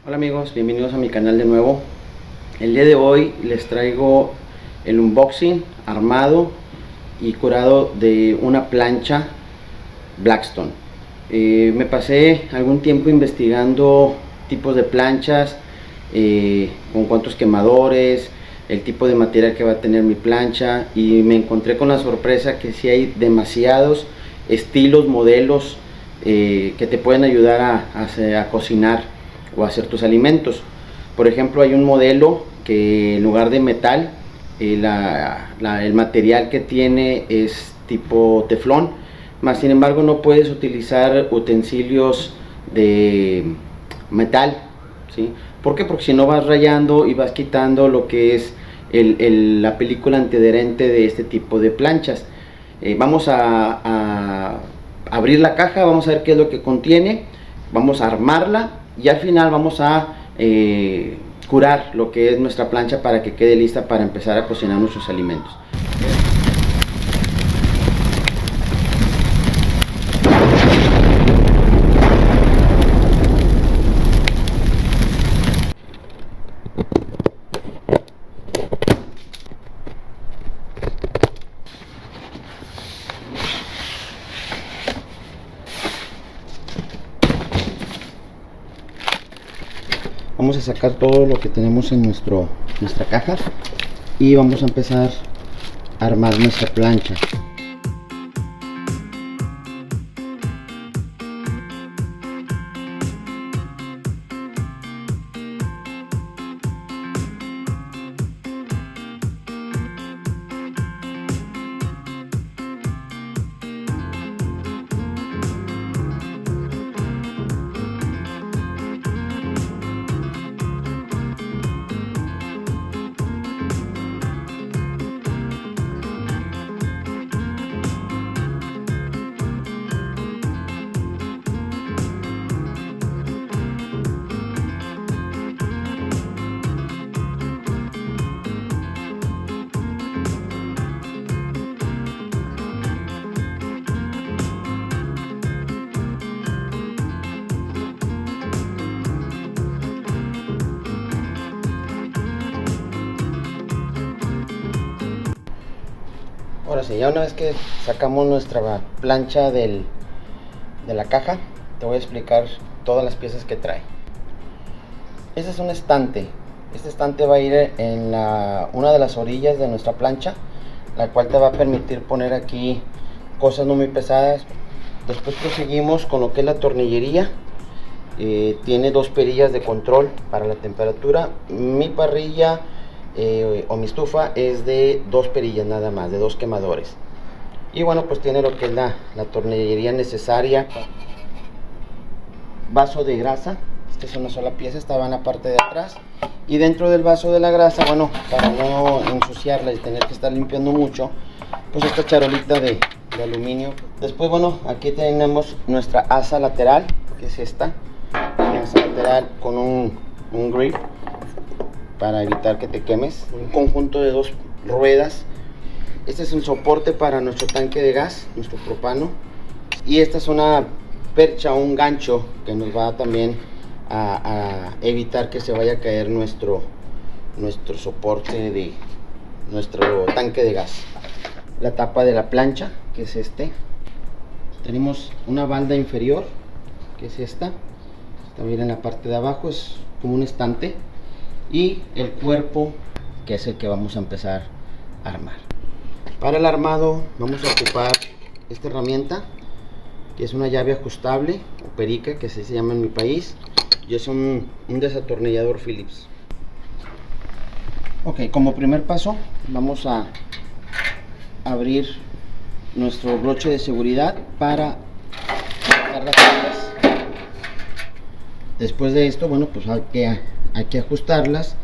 Hola amigos, bienvenidos a mi canal de nuevo. El día de hoy les traigo el unboxing, armado y curado de una plancha Blackstone. Me pasé algún tiempo investigando tipos de planchas, con cuántos quemadores, el tipo de material que va a tener mi plancha, y me encontré con la sorpresa que sí hay demasiados estilos, modelos que te pueden ayudar a cocinar o hacer tus alimentos. Por ejemplo, hay un modelo que en lugar de metal, el material que tiene es tipo teflón, más sin embargo no puedes utilizar utensilios de metal, ¿sí? ¿Por qué? Porque si no vas rayando y vas quitando lo que es la película antiadherente de este tipo de planchas. Vamos a abrir la caja, vamos a ver qué es lo que contiene, vamos a armarla y al final vamos a curar lo que es nuestra plancha para que quede lista para empezar a cocinar nuestros alimentos. Vamos a sacar todo lo que tenemos en nuestra caja y vamos a empezar a armar nuestra plancha. Ahora sí, ya una vez que sacamos nuestra plancha de la caja, te voy a explicar todas las piezas que trae. Este es un estante. Este estante va a ir en una de las orillas de nuestra plancha, la cual te va a permitir poner aquí cosas no muy pesadas. Después proseguimos con lo que es la tornillería. Tiene dos perillas de control para la temperatura. Mi parrilla o mi estufa es de dos perillas nada más, de dos quemadores. Y bueno, pues tiene lo que es la tornillería necesaria. Vaso de grasa, esta es una sola pieza, estaba en la parte de atrás. Y dentro del vaso de la grasa, bueno, para no ensuciarla y tener que estar limpiando mucho, pues esta charolita de aluminio. Después, bueno, aquí tenemos nuestra asa lateral, que es esta. Una asa lateral con un grip para evitar que te quemes. Un conjunto de dos ruedas. Este es un soporte para nuestro tanque de gas, nuestro propano. Y esta es una percha o un gancho que nos va también a evitar que se vaya a caer nuestro soporte de nuestro tanque de gas. La tapa de la plancha, que es este. Tenemos una balda inferior, que es esta. También en la parte de abajo es como un estante. Y el cuerpo, que es el que vamos a empezar a armar. Para el armado vamos a ocupar esta herramienta, que es una llave ajustable o perica, que así se llama en mi país, y es un desatornillador Phillips. Ok, como primer paso vamos a abrir nuestro broche de seguridad para sacar las piezas. Después de esto, bueno, pues hay que ajustarlas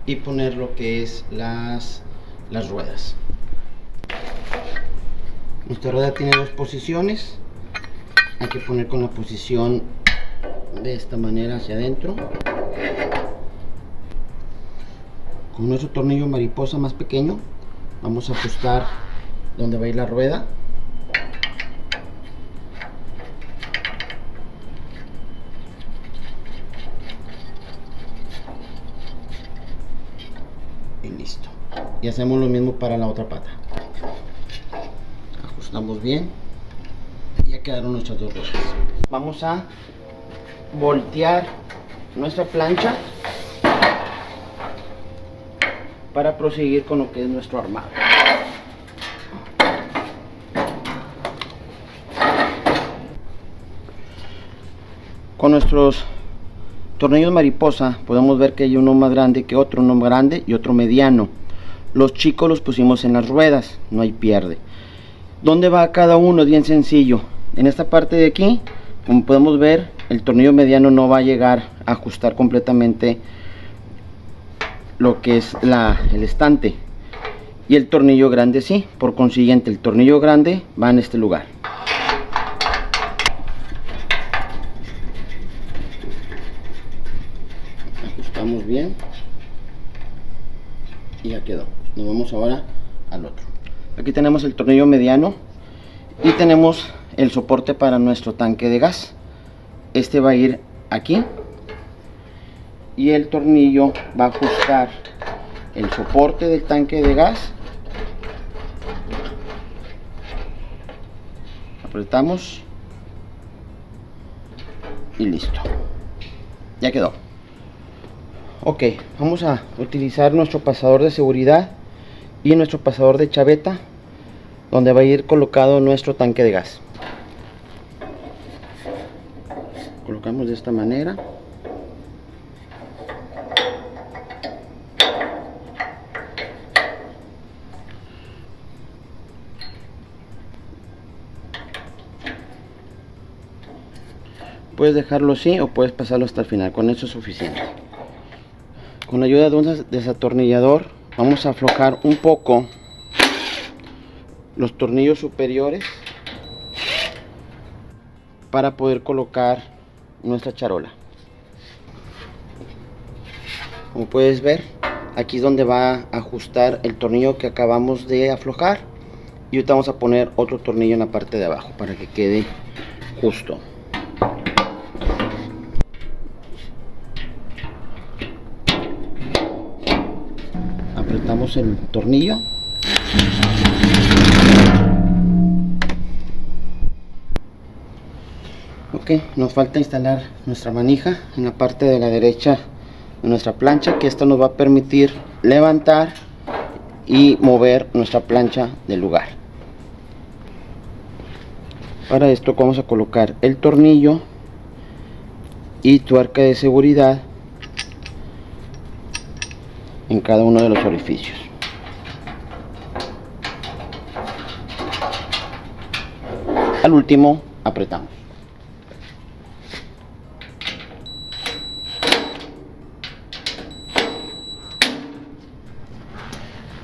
y poner lo que es las ruedas. Nuestra rueda tiene dos posiciones. Hay que poner con la posición de esta manera hacia adentro. Con nuestro tornillo mariposa más pequeño vamos a ajustar donde va a ir la rueda. listo. Y hacemos lo mismo para la otra pata. Ajustamos bien y ya quedaron nuestras dos ruedas. Vamos a voltear nuestra plancha para proseguir con lo que es nuestro armado. Con nuestros tornillos mariposa podemos ver que hay uno más grande que otro, uno grande y otro mediano. Los chicos los pusimos en las ruedas, no hay pierde. ¿Dónde va cada uno? Es bien sencillo. En esta parte de aquí, como podemos ver, el tornillo mediano no va a llegar a ajustar completamente lo que es el estante, y el tornillo grande sí. Por consiguiente, el tornillo grande va en este lugar. Ajustamos bien y ya quedó. Nos vamos ahora al otro. Aquí tenemos el tornillo mediano y tenemos el soporte para nuestro tanque de gas. Este va a ir aquí y el tornillo va a ajustar el soporte del tanque de gas. Apretamos y listo, ya quedó. Ok, vamos a utilizar nuestro pasador de seguridad y nuestro pasador de chaveta, donde va a ir colocado nuestro tanque de gas. Colocamos de esta manera. Puedes dejarlo así o puedes pasarlo hasta el final, con eso es suficiente. Con la ayuda de un desatornillador vamos a aflojar un poco los tornillos superiores para poder colocar nuestra charola. Como puedes ver, aquí es donde va a ajustar el tornillo que acabamos de aflojar, y ahorita vamos a poner otro tornillo en la parte de abajo para que quede justo. Apretamos el tornillo. Ok, nos falta instalar nuestra manija en la parte de la derecha de nuestra plancha, que esto nos va a permitir levantar y mover nuestra plancha del lugar. Para esto vamos a colocar el tornillo y tuerca de seguridad en cada uno de los orificios. Al último apretamos.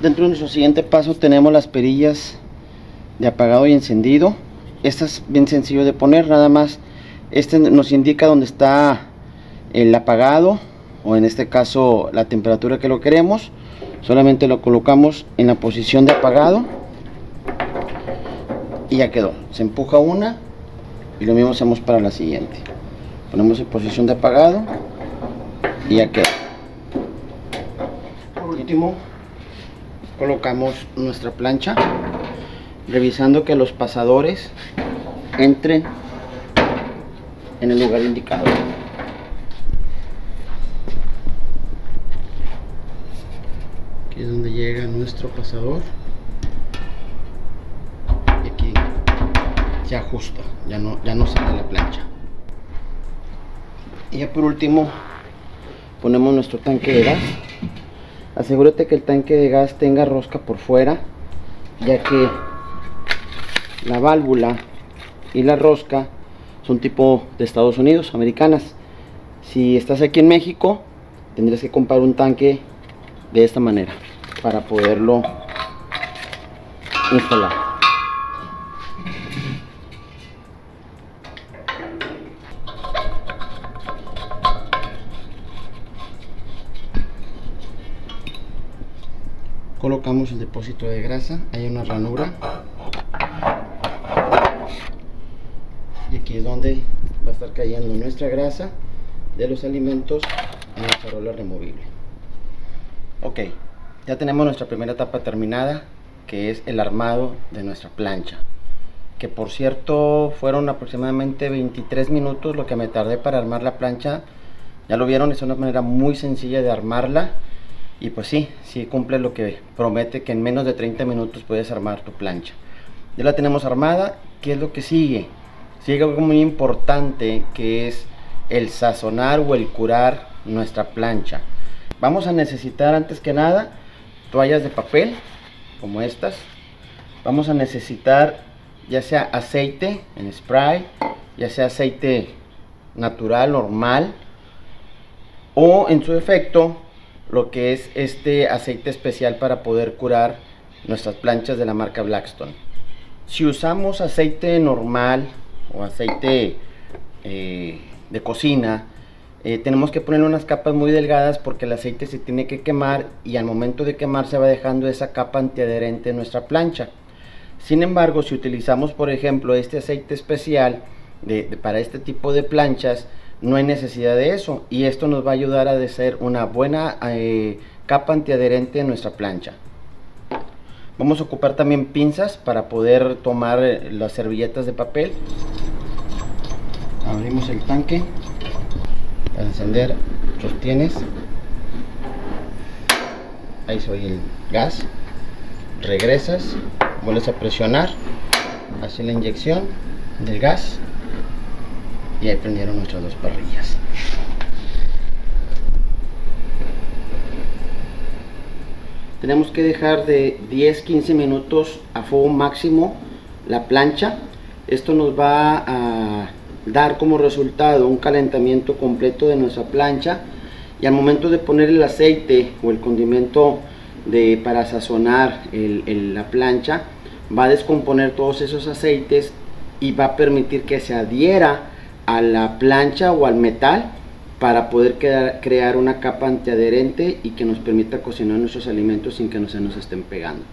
Dentro de nuestro siguiente paso tenemos las perillas de apagado y encendido. Esta es bien sencillo de poner, nada más este nos indica dónde está el apagado, o en este caso la temperatura que lo queremos. Solamente lo colocamos en la posición de apagado y ya quedó. Se empuja una y lo mismo hacemos para la siguiente. Ponemos en posición de apagado y ya quedó. Por último, colocamos nuestra plancha, revisando que los pasadores entren en el lugar indicado. Aquí es donde llega nuestro pasador y aquí se ajusta, ya no sale la plancha. Y ya por último ponemos nuestro tanque de gas. Asegúrate que el tanque de gas tenga rosca por fuera, ya que la válvula y la rosca son tipo de Estados Unidos, americanas. Si estás aquí en México, tendrías que comprar un tanque de esta manera para poderlo instalar. Colocamos el depósito de grasa, hay una ranura y aquí es donde va a estar cayendo nuestra grasa de los alimentos en la charola removible. Ok, Ya tenemos nuestra primera etapa terminada, que es el armado de nuestra plancha, que por cierto fueron aproximadamente 23 minutos lo que me tardé para armar la plancha. Ya lo vieron, es una manera muy sencilla de armarla, y pues sí cumple lo que promete, que en menos de 30 minutos puedes armar tu plancha. Ya la tenemos armada. ¿Qué es lo que sigue? Sigue algo muy importante, que es el sazonar o el curar nuestra plancha. Vamos a necesitar antes que nada toallas de papel como estas. Vamos a necesitar ya sea aceite en spray, ya sea aceite natural, normal, o en su efecto lo que es este aceite especial para poder curar nuestras planchas de la marca Blackstone. Si usamos aceite normal o aceite de cocina, tenemos que ponerle unas capas muy delgadas, porque el aceite se tiene que quemar, y al momento de quemar se va dejando esa capa antiadherente en nuestra plancha. Sin embargo, si utilizamos por ejemplo este aceite especial para este tipo de planchas, no hay necesidad de eso, y esto nos va a ayudar a hacer una buena capa antiadherente en nuestra plancha. Vamos a ocupar también pinzas para poder tomar las servilletas de papel. Abrimos el tanque. Para encender, sostienes. Ahí se oye el gas. Regresas, vuelves a presionar, hace la inyección del gas, y ahí prendieron nuestras dos parrillas. Tenemos que dejar de 10-15 minutos a fuego máximo la plancha. Esto nos va a dar como resultado un calentamiento completo de nuestra plancha, y al momento de poner el aceite o el condimento para sazonar la plancha, va a descomponer todos esos aceites y va a permitir que se adhiera a la plancha o al metal, para poder crear una capa antiadherente y que nos permita cocinar nuestros alimentos sin que se nos estén pegando.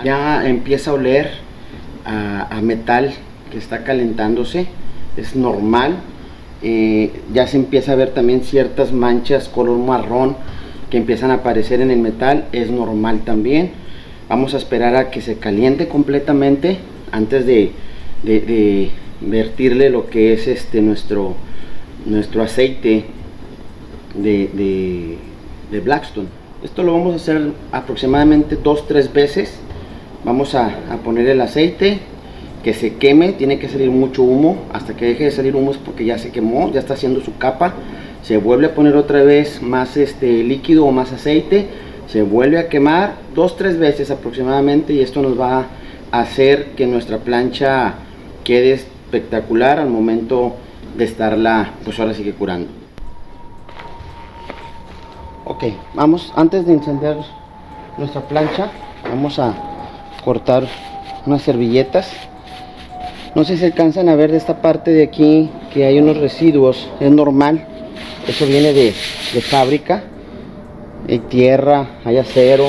Ya empieza a oler a metal que está calentándose, es normal. Ya se empieza a ver también ciertas manchas color marrón que empiezan a aparecer en el metal, es normal también. Vamos a esperar a que se caliente completamente antes de vertirle lo que es nuestro aceite de Blackstone. Esto lo vamos a hacer aproximadamente 2-3 veces. Vamos a poner el aceite, que se queme, tiene que salir mucho humo. Hasta que deje de salir humo es porque ya se quemó, ya está haciendo su capa. Se vuelve a poner otra vez más líquido o más aceite, se vuelve a quemar 2-3 veces aproximadamente, y esto nos va a hacer que nuestra plancha quede espectacular al momento de estarla, pues ahora sigue curando. Ok, vamos, antes de encender nuestra plancha, vamos a cortar unas servilletas. No sé si alcanzan a ver de esta parte de aquí que hay unos residuos, es normal, eso viene de fábrica. Hay tierra, hay acero.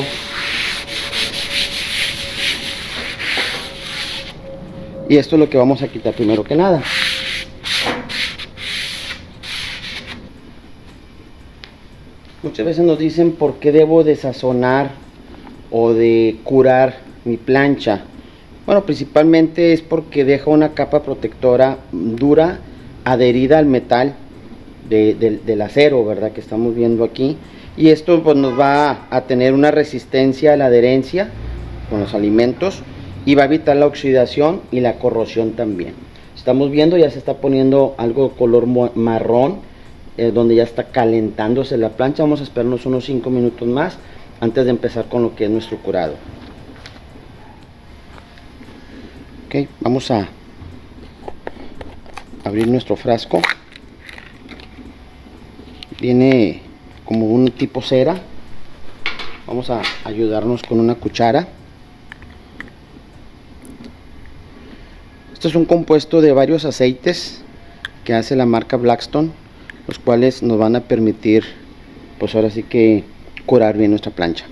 Y esto es lo que vamos a quitar primero que nada. Muchas veces nos dicen por qué debo de sazonar o de curar mi plancha. Bueno, principalmente es porque deja una capa protectora dura adherida al metal del acero, ¿verdad? Que estamos viendo aquí. Y esto pues nos va a tener una resistencia a la adherencia con los alimentos, y va a evitar la oxidación y la corrosión también. Estamos viendo, ya se está poniendo algo de color marrón, donde ya está calentándose la plancha. Vamos a esperarnos unos 5 minutos más antes de empezar con lo que es nuestro curado. Ok, vamos a abrir nuestro frasco. Viene como un tipo cera. Vamos a ayudarnos con una cuchara. Esto es un compuesto de varios aceites que hace la marca Blackstone, los cuales nos van a permitir, pues ahora sí que curar bien nuestra plancha.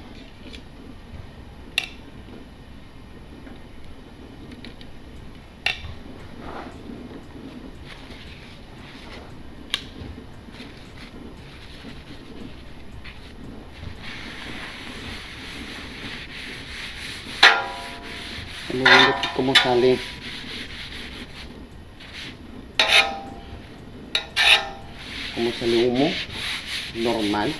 Estamos viendo aquí cómo sale. Cómo sale humo normal.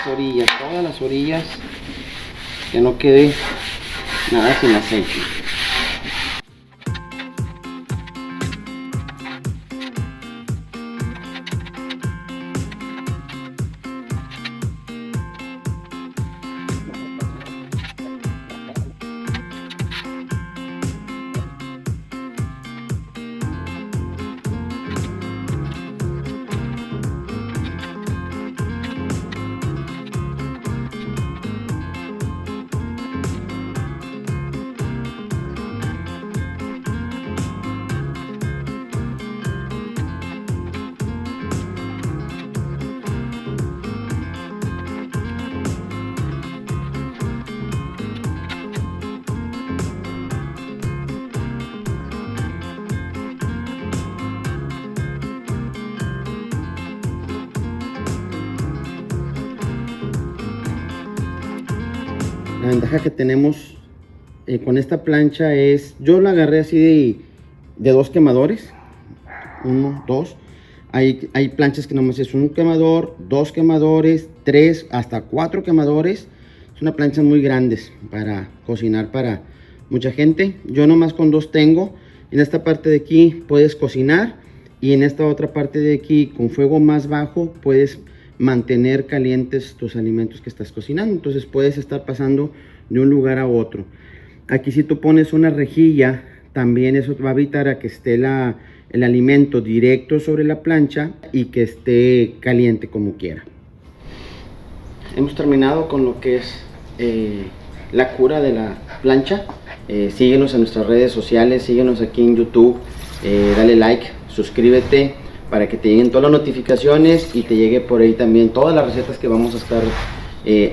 Todas las orillas, que no quede nada sin aceite. La ventaja que tenemos con esta plancha es, yo la agarré así de dos quemadores, 1, 2. Hay planchas que nomás es un quemador, 2 quemadores, 3, hasta 4 quemadores. Es una plancha muy grande para cocinar para mucha gente. Yo nomás con 2 tengo. En esta parte de aquí puedes cocinar y en esta otra parte de aquí con fuego más bajo puedes mantener calientes tus alimentos que estás cocinando. Entonces puedes estar pasando de un lugar a otro. Aquí si tú pones una rejilla, también eso va a evitar a que esté el alimento directo sobre la plancha y que esté caliente como quiera. Hemos terminado con lo que es la cura de la plancha. Síguenos en nuestras redes sociales, síguenos aquí en YouTube, dale like, suscríbete para que te lleguen todas las notificaciones y te llegue por ahí también todas las recetas que vamos a estar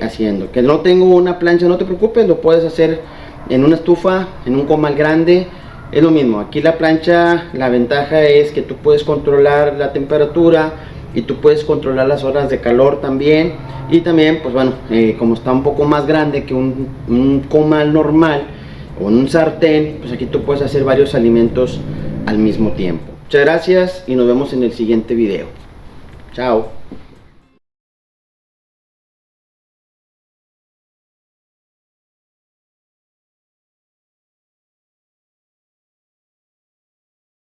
haciendo. Que no tengo una plancha, no te preocupes, lo puedes hacer en una estufa, en un comal grande, es lo mismo. Aquí la plancha, la ventaja es que tú puedes controlar la temperatura y tú puedes controlar las horas de calor también. Y también, pues bueno, como está un poco más grande que un comal normal o en un sartén, pues aquí tú puedes hacer varios alimentos al mismo tiempo. Muchas gracias y nos vemos en el siguiente video. Chao.